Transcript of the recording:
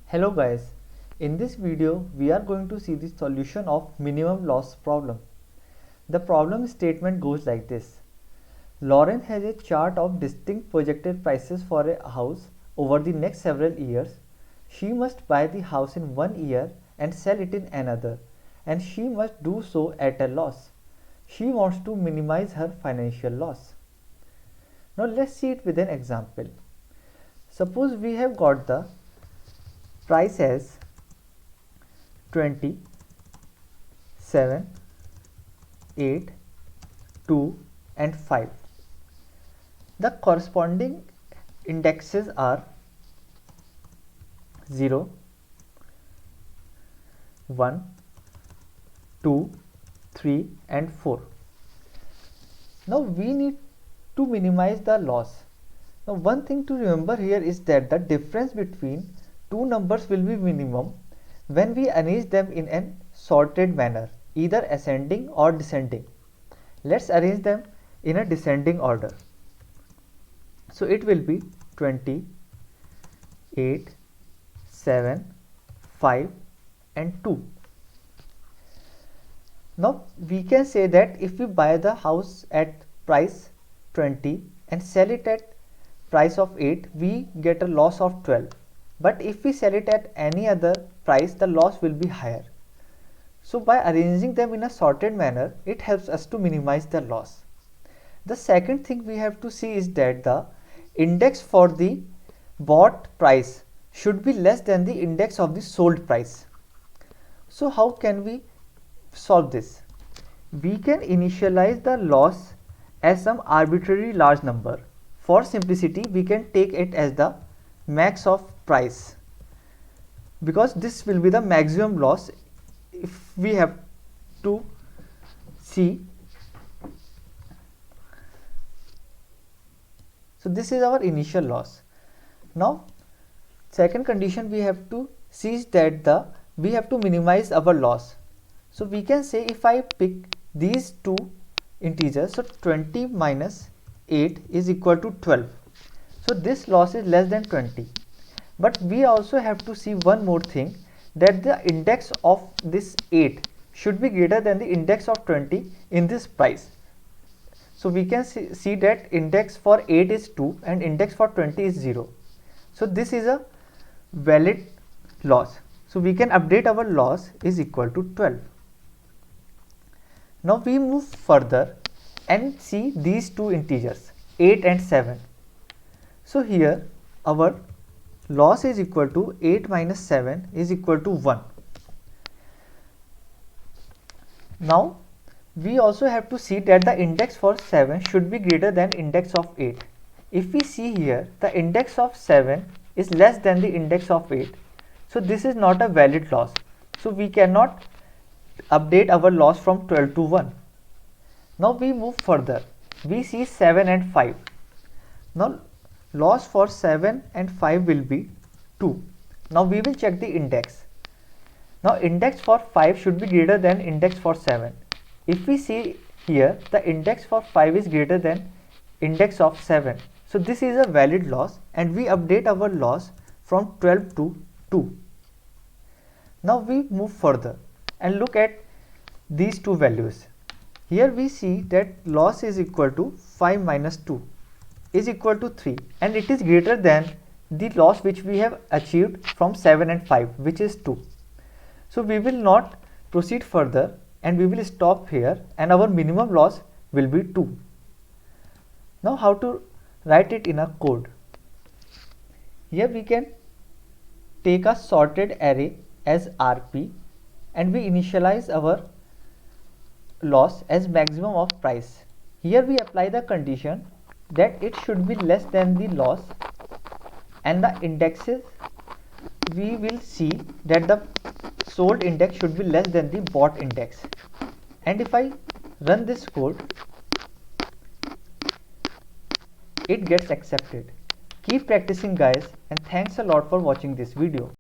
Hello guys, in this video we are going to see the solution of minimum loss problem. The problem statement goes like this. Lauren has a chart of distinct projected prices for a house over the next several years. She must buy the house in 1 year and sell it in another, and she must do so at a loss. She wants to minimize her financial loss. Now let's see it with an example. Suppose we have got the price as 20, 7, 8, 2 and 5. The corresponding indexes are 0, 1, 2, 3 and 4. Now we need to minimize the loss. Now one thing to remember here is that the difference between two numbers will be minimum when we arrange them in a sorted manner, either ascending or descending. Let's arrange them in a descending order. So it will be 20, 8, 7, 5 and 2. Now we can say that if we buy the house at price 20 and sell it at price of 8, we get a loss of 12. But if we sell it at any other price, the loss will be higher. So by arranging them in a sorted manner, it helps us to minimize the loss. The second thing we have to see is that the index for the bought price should be less than the index of the sold price. So how can we solve this? We can initialize the loss as some arbitrary large number. For simplicity, we can take it as the max of price, because this will be the maximum loss if we have to see. So this is our initial loss. Now second condition we have to see is that we have to minimize our loss. So we can say if I pick these two integers, so 20 minus 8 is equal to 12. So this loss is less than 20. But we also have to see one more thing, that the index of this 8 should be greater than the index of 20 in this price. So we can see that index for 8 is 2 and index for 20 is 0. So this is a valid loss. So we can update our loss is equal to 12. Now we move further and see these two integers 8 and 7. So here our loss is equal to 8 minus 7 is equal to 1. Now we also have to see that the index for 7 should be greater than index of 8. If we see here, the index of 7 is less than the index of 8. So this is not a valid loss. So we cannot update our loss from 12 to 1. Now we move further. We see 7 and 5. Now loss for 7 and 5 will be 2. Now we will check the index. Now index for 5 should be greater than index for 7. If we see here, the index for 5 is greater than index of 7. So this is a valid loss and we update our loss from 12 to 2. Now we move further and look at these two values. Here we see that loss is equal to 5 minus 2 is equal to 3, and it is greater than the loss which we have achieved from 7 and 5, which is 2. So we will not proceed further and we will stop here, and our minimum loss will be 2. Now how to write it in a code? Here we can take a sorted array as RP and we initialize our loss as maximum of price. Here we apply the condition that it should be less than the loss, and the indexes we will see that the sold index should be less than the bought index. And if I run this code, it gets accepted. Keep practicing guys, and thanks a lot for watching this video.